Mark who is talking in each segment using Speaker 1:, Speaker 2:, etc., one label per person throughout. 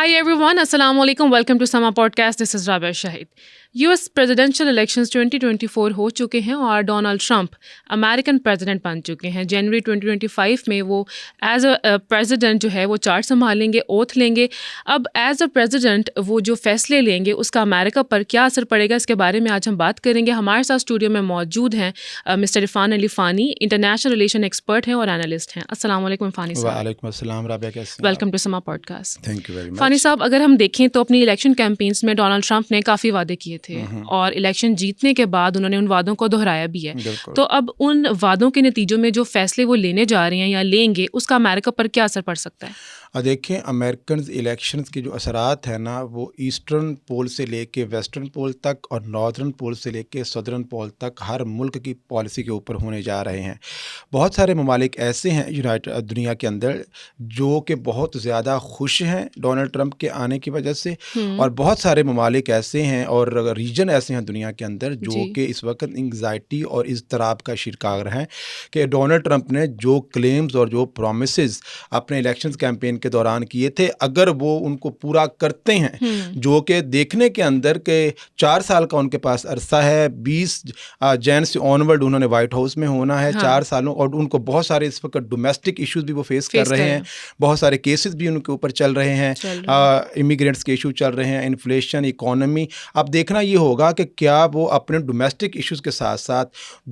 Speaker 1: Hi everyone, Assalamu alaikum. Welcome to Sama Podcast. This is Rabia Shahid. US presidential elections 2024 हो चुके हैं और Donald Trump American president बन चुके हैं. जनवरी 2025 में वो एज अ प्रेसिडेंट जो है वो चार्ज संभालेंगे, ओथ लेंगे. अब एज अ प्रेसिडेंट वो जो फैसले लेंगे उसका अमेरिका पर क्या असर पड़ेगा, इसके बारे में आज हम बात करेंगे. हमारे साथ स्टूडियो में मौजूद हैं mister Irfan Ali Fani, international relation expert हैं और एनालिस्ट हैं. अस्सलाम वालेकुम फ़ानी साहब.
Speaker 2: वालेकुम अस्सलाम राबिया, कैसे हैं?
Speaker 1: Welcome to Samaa podcast.
Speaker 2: Thank you very much.
Speaker 1: Fani साहब, अगर हम देखें तो अपनी इलेक्शन कैंपेन्स में डोनाल्ड ट्रंप ने काफ़ी वादे किए थे और इलेक्शन जीतने के बाद उन्होंने उन वादों को दोहराया भी है. तो अब उन वादों के नतीजों में जो फैसले वो लेने जा रहे हैं या लेंगे उसका अमेरिका पर क्या असर पड़ सकता है?
Speaker 2: देखें, अमेरिकन इलेक्शंस के जो असरात हैं ना, वो ईस्टर्न पोल से लेके वेस्टर्न पोल तक और नॉर्दर्न पोल से लेके सदर्न पोल तक हर मुल्क की पॉलिसी के ऊपर होने जा रहे हैं. बहुत सारे ममालिक ऐसे हैं यूनाइटेड दुनिया के अंदर जो कि बहुत ज़्यादा खुश हैं डोनाल्ड ट्रंप के आने की वजह से, और बहुत सारे ममालिक ऐसे हैं और रीजन ऐसे हैं दुनिया के अंदर जो कि इस वक्त एंग्जाइटी और इज़्तिराब का शिकार हैं कि डोनाल्ड ट्रंप ने जो क्लेम्स और जो प्रॉमिसेस अपने इलेक्शन कैंपेन के दौरान किए थे, अगर वो उनको पूरा करते हैं, जो कि देखने के अंदर के 4 साल का उनके पास अरसा है, 20 जैन से ऑनवर्ड उन्होंने वाइट हाउस में होना है. 4 सालों, और उनको बहुत सारे इस वक्त डोमेस्टिक इश्यूज भी वो फेस कर रहे हैं. बहुत सारे केसेस भी उनके ऊपर चल रहे हैं, इमिग्रेंट्स के इशू चल रहे हैं, इन्फ्लेशन, इकोनॉमी. अब देखना ये होगा कि क्या वो अपने डोमेस्टिक इश्यूज़ के साथ साथ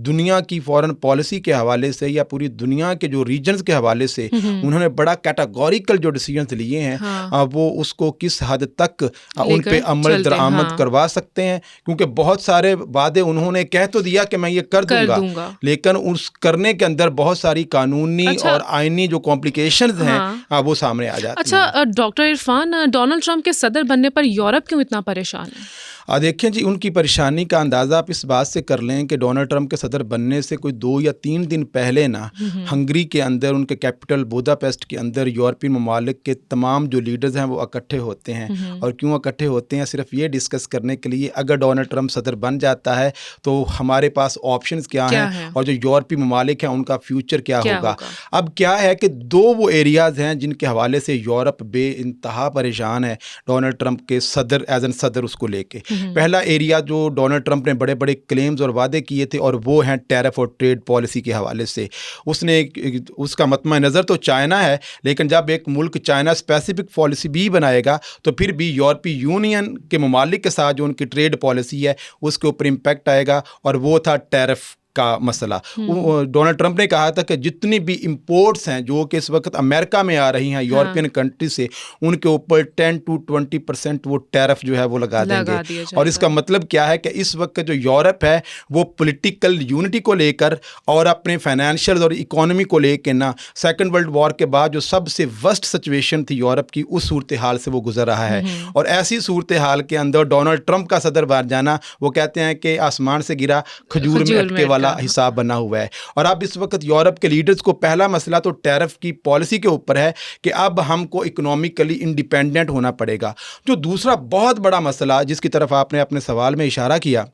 Speaker 2: दुनिया की फॉरेन पॉलिसी के हवाले से या पूरी दुनिया के जो रीजन्स के हवाले से उन्होंने बड़ा कैटेगोरिकल जो डिसीजंस लिए हैं, वो उसको किस हद तक उन पे अमल दरामद करवा सकते हैं. क्योंकि बहुत सारे वादे उन्होंने कह तो दिया कि मैं ये कर दूंगा, लेकिन उस करने के अंदर बहुत सारी कानूनी और आईनी जो कॉम्प्लिकेशंस हैं वो सामने आ जाती हैं.
Speaker 1: अच्छा डॉक्टर इरफान, डोनाल्ड ट्रंप के सदर बनने पर यूरोप क्यों इतना परेशान है?
Speaker 2: देखें जी, उनकी परेशानी का अंदाज़ा आप इस बात से कर लें कि डोनाल्ड ट्रंप के सदर बनने से कोई 2 या 3 दिन पहले ना हंगरी के अंदर उनके कैपिटल बुदापेस्ट के अंदर यूरोपीय ममालिक के तमाम जो लीडर्स हैं वो इकट्ठे होते हैं. और क्यों इकट्ठे होते हैं? सिर्फ ये डिस्कस करने के लिए अगर डोनाल्ड ट्रंप सदर बन जाता है तो हमारे पास ऑप्शंस क्या हैं और जो यूरोपीय ममालिक हैं उनका फ्यूचर क्या होगा. अब क्या है कि 2 वो एरियाज़ हैं जिनके हवाले से यूरोप बेइंतहा परेशान है डोनाल्ड ट्रंप के सदर एज एन सदर उसको लेके. पहला एरिया जो डोनाल्ड ट्रंप ने बड़े बड़े क्लेम्स और वादे किए थे, और वो हैं टैरिफ और ट्रेड पॉलिसी के हवाले से. उसका मतमा नज़र तो चाइना है, लेकिन जब एक मुल्क चाइना स्पेसिफिक पॉलिसी भी बनाएगा तो फिर भी यूरोपीय यूनियन के ममालिक के साथ जो उनकी ट्रेड पॉलिसी है उसके ऊपर इम्पैक्ट आएगा, और वो था टैरिफ का मसला. डोनाल्ड ट्रंप ने कहा था कि जितनी भी इंपोर्ट्स हैं जो कि इस वक्त अमेरिका में आ रही हैं यूरोपियन कंट्री से, उनके ऊपर 10 to 20% वो टैरिफ जो है वो लगा देंगे. और इसका मतलब क्या है कि इस वक्त जो यूरोप है वो पॉलिटिकल यूनिटी को लेकर और अपने फाइनेंशियल और इकोनॉमी को लेकर ना, सेकेंड वर्ल्ड वॉर के बाद जो सबसे वर्स्ट सिचुएशन थी यूरोप की, उस सूरत हाल से वो गुजर रहा है. और ऐसी सूरत हाल के अंदर डोनाल्ड ट्रंप का सदर बन जाना, वो कहते हैं कि आसमान से गिरा खजूर में अटके वाला हिसाब बना हुआ है. और अब इस वक्त यूरोप के लीडर्स को पहला मसला तो टैरिफ की पॉलिसी के ऊपर है कि अब हमको इकोनॉमिकली इंडिपेंडेंट होना पड़ेगा. जो दूसरा बहुत बड़ा मसला जिसकी तरफ आपने अपने सवाल में इशारा किया,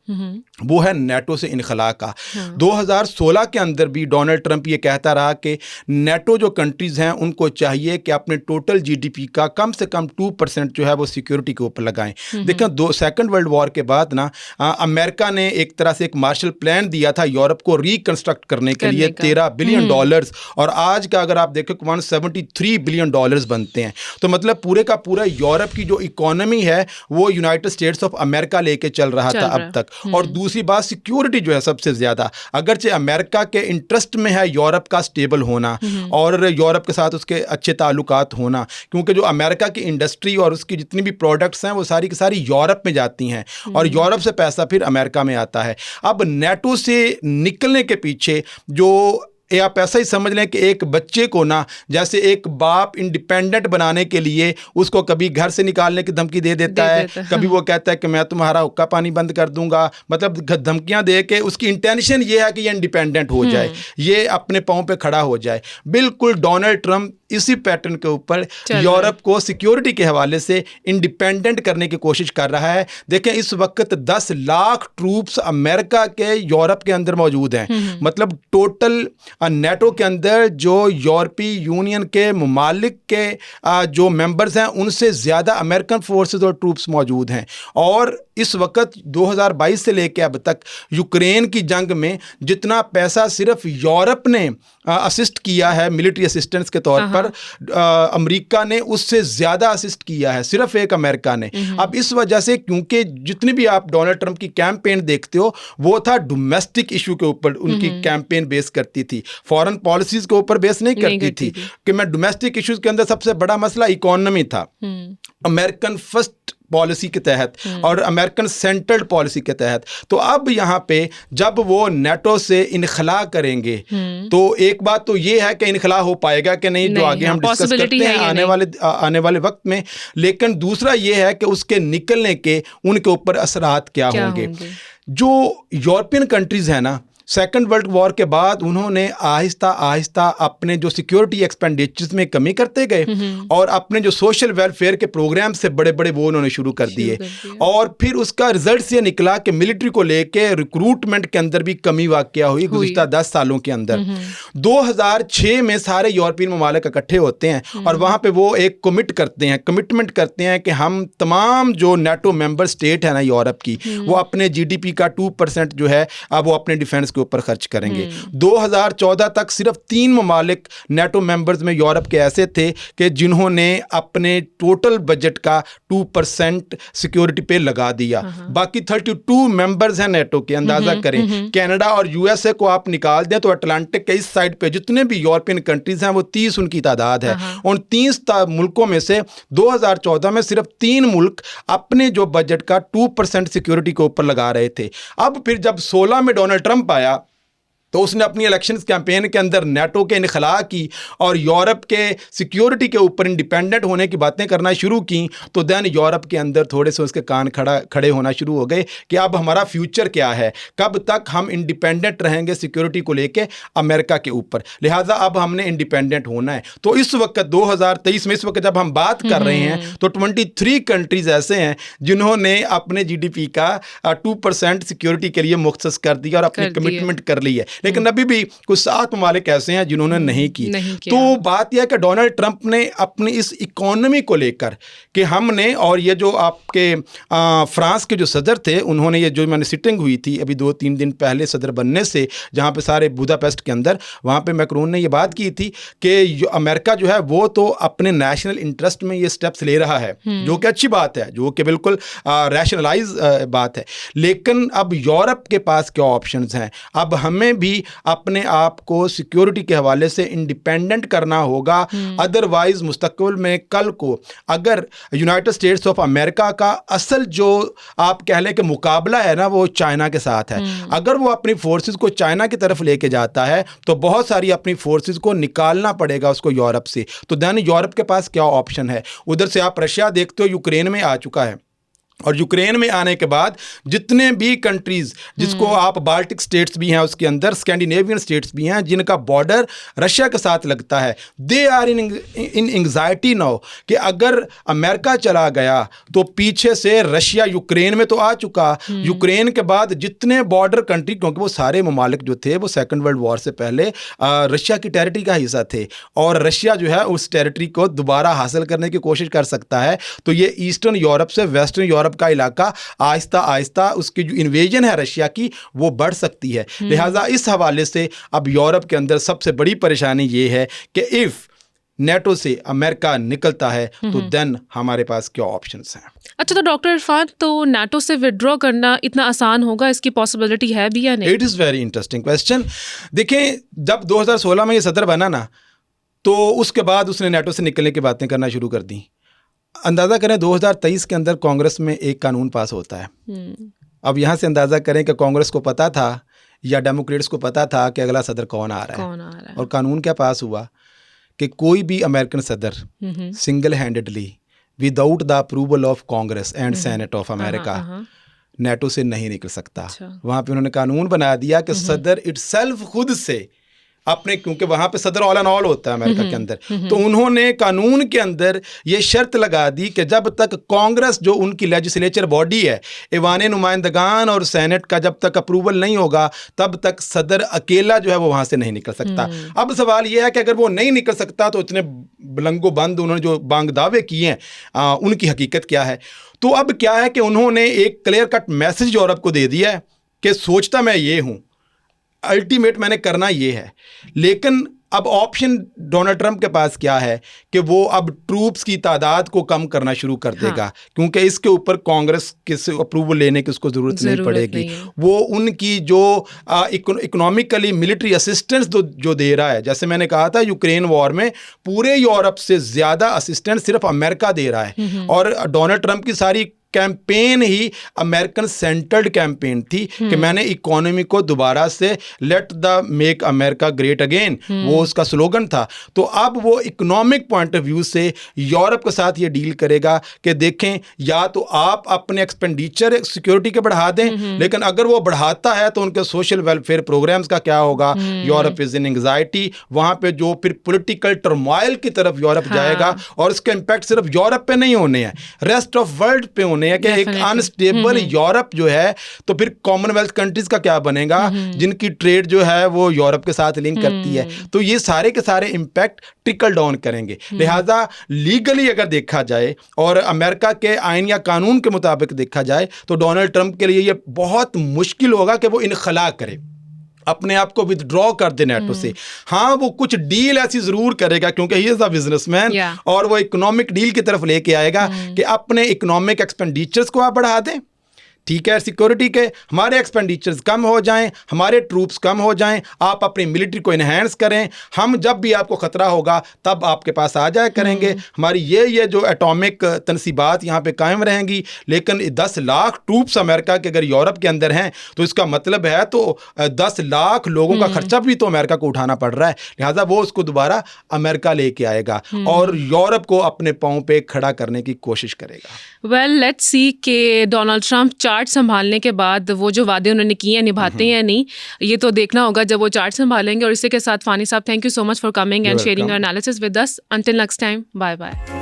Speaker 2: वो है नेटो से इनखला का. 2016 के अंदर भी डोनाल्ड ट्रंप ये कहता रहा कि नेटो जो कंट्रीज़ हैं उनको चाहिए कि अपने टोटल GDP का कम से कम 2% जो है वो सिक्योरिटी के ऊपर लगाएं. देखें, सेकेंड वर्ल्ड वॉर के बाद ना अमेरिका ने एक तरह से एक मार्शल प्लान दिया था यूरोप को रिकंस्ट्रक्ट करने के लिए, $13 बिलियन, और आज का अगर आप देखें $173 बिलियन बनते हैं. तो मतलब पूरे का पूरा यूरोप की जो इकोनॉमी है वो यूनाइटेड स्टेट्स ऑफ अमेरिका लेके चल रहा था अब तक. और दूसरी बात, सिक्योरिटी जो है सबसे ज़्यादा, अगरचे अमेरिका के इंटरेस्ट में है यूरोप का स्टेबल होना और यूरोप के साथ उसके अच्छे ताल्लुकात होना, क्योंकि जो अमेरिका की इंडस्ट्री और उसकी जितनी भी प्रोडक्ट्स हैं वो सारी की सारी यूरोप में जाती हैं और यूरोप से पैसा फिर अमेरिका में आता है. अब नेटो से निकलने के पीछे जो या आप ऐसा ही समझ लें कि एक बच्चे को ना, जैसे एक बाप इंडिपेंडेंट बनाने के लिए उसको कभी घर से निकालने की धमकी दे देता है, कभी वो कहता है कि मैं तुम्हारा हुक्का पानी बंद कर दूंगा, मतलब धमकियां दे के उसकी इंटेंशन ये है कि ये इंडिपेंडेंट हो जाए, ये अपने पाँव पे खड़ा हो जाए. बिल्कुल डोनाल्ड ट्रंप اسی پیٹرن کے اوپر یورپ کو سیکیورٹی کے حوالے سے انڈیپینڈنٹ کرنے کی کوشش کر رہا ہے. دیکھیں اس وقت 10 لاکھ ٹروپس امریکہ کے یورپ کے اندر موجود ہیں. مطلب ٹوٹل نیٹو کے اندر جو یورپی یونین کے ممالک کے جو ممبرز ہیں ان سے زیادہ امریکن فورسز اور ٹروپس موجود ہیں. اور اس وقت 2022 سے لے کے اب تک یوکرین کی جنگ میں جتنا پیسہ صرف یورپ نے اسسٹ کیا ہے ملٹری اسسٹنس کے طور پر، امریکہ نے اس سے زیادہ اسسٹ کیا ہے، صرف ایک امریکہ نے. اب اس وجہ سے کیونکہ جتنی بھی آپ ڈونلڈ ٹرمپ کی کیمپین دیکھتے ہو وہ تھا ڈومیسٹک ایشو کے اوپر ان کی کیمپین بیس کرتی تھی، فارن پالیسیز کے اوپر بیس نہیں کرتی تھی کہ میں ڈومیسٹک ایشوز کے اندر سب سے بڑا مسئلہ اکانومی تھا، امریکن فرسٹ پالیسی کے تحت اور امریکن سینٹرڈ پالیسی کے تحت. تو اب یہاں پہ جب وہ نیٹو سے انخلا کریں گے تو ایک بات تو یہ ہے کہ انخلا ہو پائے گا کہ نہیں، جو آگے ہم ڈسکس کرتے ہیں آنے والے وقت میں. لیکن دوسرا یہ ہے کہ اس کے نکلنے کے ان کے اوپر اثرات کیا ہوں گے. جو یورپین کنٹریز ہیں نا، سیکنڈ ورلڈ وار کے بعد انہوں نے آہستہ آہستہ اپنے جو سیکیورٹی ایکسپینڈیچرز میں کمی کرتے گئے اور اپنے جو سوشل ویلفیئر کے پروگرام سے بڑے بڑے وہ انہوں نے شروع کر دیے. اور پھر اس کا رزلٹس یہ نکلا کہ ملٹری کو لے کے ریکروٹمنٹ کے اندر بھی کمی واقع ہوئی گزشتہ 10 سالوں کے اندر. 2006 میں سارے یورپین ممالک اکٹھے ہوتے ہیں اور وہاں پہ وہ ایک کمٹمنٹ کرتے ہیں کہ ہم تمام جو نیٹو ممبر اسٹیٹ ہے نا یورپ کی، وہ اپنے جی ڈی پی کا 2% جو ہے اب وہ اپنے ڈیفینس کے اوپر خرچ کریں گے. 2014 تک صرف 3 ممالک نیٹو ممبرز میں یورپ کے ایسے تھے کہ جنہوں نے اپنے ٹوٹل بجٹ کا 2% سیکیورٹی پہ لگا دیا. باقی 32 ممبرز ہیں نیٹو کے. اندازہ کریں کینیڈا اور یو ایس اے کو آپ نکال دیں تو اٹلانٹک کے اس سائڈ پہ جتنے بھی یورپین کنٹریز ہیں وہ 30 ان کی تعداد ہے. ان 30 ملکوں میں سے 2014 میں صرف 3 ملک اپنے جو بجٹ کا 2% سیکیورٹی کے اوپر لگا رہے تھے. اب پھر جب 16 میں ڈونلڈ ٹرمپ آیا تو اس نے اپنی الیکشنز کیمپین کے اندر نیٹو کے انخلا کی اور یورپ کے سیکیورٹی کے اوپر انڈیپینڈنٹ ہونے کی باتیں کرنا شروع کی. تو دین یورپ کے اندر تھوڑے سے اس کے کان کھڑے ہونا شروع ہو گئے کہ اب ہمارا فیوچر کیا ہے، کب تک ہم انڈیپینڈنٹ رہیں گے سیکیورٹی کو لے کے امریکہ کے اوپر، لہٰذا اب ہم نے انڈیپینڈنٹ ہونا ہے. تو اس وقت 2023 میں اس وقت جب ہم بات کر رہے ہیں تو 23 کنٹریز ایسے ہیں جنہوں نے اپنے جی ڈی پی کا 2% سیکیورٹی کے لیے مختص کر دیا اور اپنی کمٹمنٹ کر لی ہے. لیکن ابھی بھی کچھ 7 ممالک ایسے ہیں جنہوں نے نہیں کی. تو بات یہ ہے کہ ڈونلڈ ٹرمپ نے اپنی اس اکانومی کو لے کر کہ ہم نے، اور یہ جو آپ کے فرانس کے جو صدر تھے انہوں نے، یہ جو میں نے سٹنگ ہوئی تھی ابھی 2-3 دن پہلے صدر بننے سے، جہاں پہ سارے بوداپیسٹ کے اندر، وہاں پہ میکرون نے یہ بات کی تھی کہ امریکہ جو ہے وہ تو اپنے نیشنل انٹرسٹ میں یہ سٹیپس لے رہا ہے، جو کہ اچھی بات ہے، جو کہ بالکل ریشنلائز بات ہے. لیکن اب یورپ کے پاس کیا آپشنز ہیں؟ اب ہمیں بھی اپنے آپ کو سیکیورٹی کے حوالے سے انڈیپینڈنٹ کرنا ہوگا. ادروائز مستقبل میں کل کو اگر یونائٹڈ اسٹیٹس آف امریکہ کا اصل جو آپ کہہ لیں کہ مقابلہ ہے نا وہ چائنا کے ساتھ ہے، اگر وہ اپنی فورسز کو چائنا کی طرف لے کے جاتا ہے تو بہت ساری اپنی فورسز کو نکالنا پڑے گا اس کو یورپ سے. تو دین یورپ کے پاس کیا آپشن ہے؟ ادھر سے آپ رشیا دیکھتے ہو، یوکرین میں آ چکا ہے، اور یوکرین میں آنے کے بعد جتنے بھی کنٹریز جس کو آپ بالٹک سٹیٹس بھی ہیں اس کے اندر، اسکینڈینیوین سٹیٹس بھی ہیں جن کا بارڈر رشیا کے ساتھ لگتا ہے، they are in anxiety now کہ اگر امریکہ چلا گیا تو پیچھے سے رشیا یوکرین میں تو آ چکا. یوکرین کے بعد جتنے بارڈر کنٹری، کیونکہ وہ سارے ممالک جو تھے وہ سیکنڈ ورلڈ وار سے پہلے رشیا کی ٹیریٹری کا حصہ تھے، اور رشیا جو ہے اس ٹیریٹری کو دوبارہ حاصل کرنے کی کوشش کر سکتا ہے. تو یہ ایسٹرن یورپ سے ویسٹرن یورپ کا علاقہ آہستہ آہستہ اس کی جو انویژن ہے رشیا کی وہ بڑھ سکتی ہے. لہٰذا اس حوالے سے اب یورپ کے اندر سب سے بڑی پریشانی یہ ہے کہ اف نیٹو سے امریکہ نکلتا ہے تو دین ہمارے پاس کیا آپشنز ہیں.
Speaker 1: اچھا، تو ڈاکٹر عرفان، تو نیٹو سے وڈرا کرنا اتنا آسان ہوگا؟ اس کی پاسبلٹی ہے بھی یا نہیں؟
Speaker 2: It is very interesting question. دیکھیں جب 2016 میں یہ صدر بنا نا تو اس کے بعد اس نے نیٹو سے نکلنے کی باتیں کرنا شروع کر دیں. اندازہ کریں 2023 کے اندر کانگریس میں ایک قانون پاس ہوتا ہے. اب یہاں سے اندازہ کریں کہ کانگریس کو پتا تھا یا ڈیموکریٹس کو پتا تھا کہ اگلا صدر کون آ رہا ہے، اور قانون کیا پاس ہوا کہ کوئی بھی امریکن صدر single handedly without the approval of Congress and Senate of America NATO سے نہیں نکل سکتا. وہاں پہ انہوں نے قانون بنا دیا کہ صدر اٹ سیلف خود سے अपने, क्योंकि वहाँ पे सदर ऑल एंड ऑल होता है अमेरिका के अंदर, तो उन्होंने कानून के अंदर ये शर्त लगा दी कि जब तक कांग्रेस जो उनकी लेजिस्लेचर बॉडी है, ऐवान नुमाइंदगान और सेनेट का जब तक अप्रूवल नहीं होगा तब तक सदर अकेला जो है वो वहाँ से नहीं निकल सकता। अब सवाल ये है कि अगर वो नहीं निकल सकता तो इतने बुलंगो बंद उन्होंने जो बांग दावे किए हैं उनकी हकीकत क्या है। तो अब क्या है कि उन्होंने एक क्लियर कट मैसेज यूरोप को दे दिया है कि सोचता मैं ये हूँ, अल्टीमेट मैंने करना ये है। लेकिन अब ऑप्शन डोनाल्ड ट्रंप के पास क्या है कि वो अब ट्रूप्स की तादाद को कम करना शुरू कर देगा। हाँ। क्योंकि इसके ऊपर कांग्रेस किस अप्रूवल लेने की उसको ज़रूरत नहीं पड़ेगी। वो उनकी जो इकोनॉमिकली मिलिट्री असिस्टेंस जो दे रहा है, जैसे मैंने कहा था यूक्रेन वॉर में पूरे यूरोप से ज़्यादा असिस्टेंस सिर्फ अमेरिका दे रहा है। और डोनाल्ड ट्रंप की सारी कैंपेन ही अमेरिकन सेंटर्ड कैंपेन थी कि मैंने इकोनॉमी को दोबारा से let the make America great again, वो उसका स्लोगन था। तो अब वो इकोनॉमिक पॉइंट ऑफ व्यू से यूरोप के साथ ये डील करेगा कि देखें या तो आप अपने एक्सपेंडिचर सिक्योरिटी के बढ़ा दें, लेकिन अगर वो बढ़ाता है तो उनके सोशल वेलफेयर प्रोग्राम्स का क्या होगा। यूरोप इज इन एंग्जाइटी, वहाँ पे जो फिर पॉलिटिकल टर्मोइल की तरफ यूरोप जाएगा और उसके इम्पैक्ट सिर्फ यूरोप पे नहीं होने हैं, रेस्ट ऑफ वर्ल्ड पे होने है कि एक अनस्टेबल यूरोप जो है तो फिर कॉमनवेल्थ कंट्रीज का क्या बनेगा जिनकी ट्रेड जो है वो यूरोप के साथ लिंक करती है। तो ये सारे के सारे इम्पैक्ट ट्रिकल डाउन करेंगे। लिहाजा लीगली अगर देखा जाए और अमेरिका के आइन या कानून के मुताबिक देखा जाए तो डोनाल्ड ट्रंप के लिए ये बहुत मुश्किल होगा कि वो इनखला करे, अपने आप को विदड्रॉ कर दे नेटो से। हाँ, वो कुछ डील ऐसी ज़रूर करेगा क्योंकि ही इज़ अ बिजनेसमैन, और वो इकोनॉमिक डील की तरफ लेके आएगा कि अपने इकोनॉमिक एक्सपेंडिचर्स को आप बढ़ा दें, ठीक है, सिक्योरिटी के हमारे एक्सपेंडिचर्स कम हो जाएं, हमारे ट्रूप्स कम हो जाएं, आप अपनी मिलिट्री को इन्हेंस करें, हम जब भी आपको ख़तरा होगा तब आपके पास आ जाया करेंगे, हमारी ये जो एटॉमिक तनसीबात यहाँ पे कायम रहेंगी। लेकिन 10 लाख ट्रूप्स अमेरिका के अगर यूरोप के अंदर हैं तो इसका मतलब है तो 10 लाख लोगों का खर्चा भी तो अमेरिका को उठाना पड़ रहा है। लिहाजा वो उसको दोबारा अमेरिका लेके आएगा और यूरोप को अपने पाँव पे खड़ा करने की कोशिश करेगा।
Speaker 1: वेल लेट्स सी कि डोनाल्ड ट्रंप चार्ट संभालने के बाद वो जो वादे उन्होंने किए हैं निभाते हैं या नहीं, ये तो देखना होगा जब वो चार्ट संभालेंगे। और इसी के साथ फानी साहब, thank you so much for coming and sharing your analysis with us. Until next time, bye bye.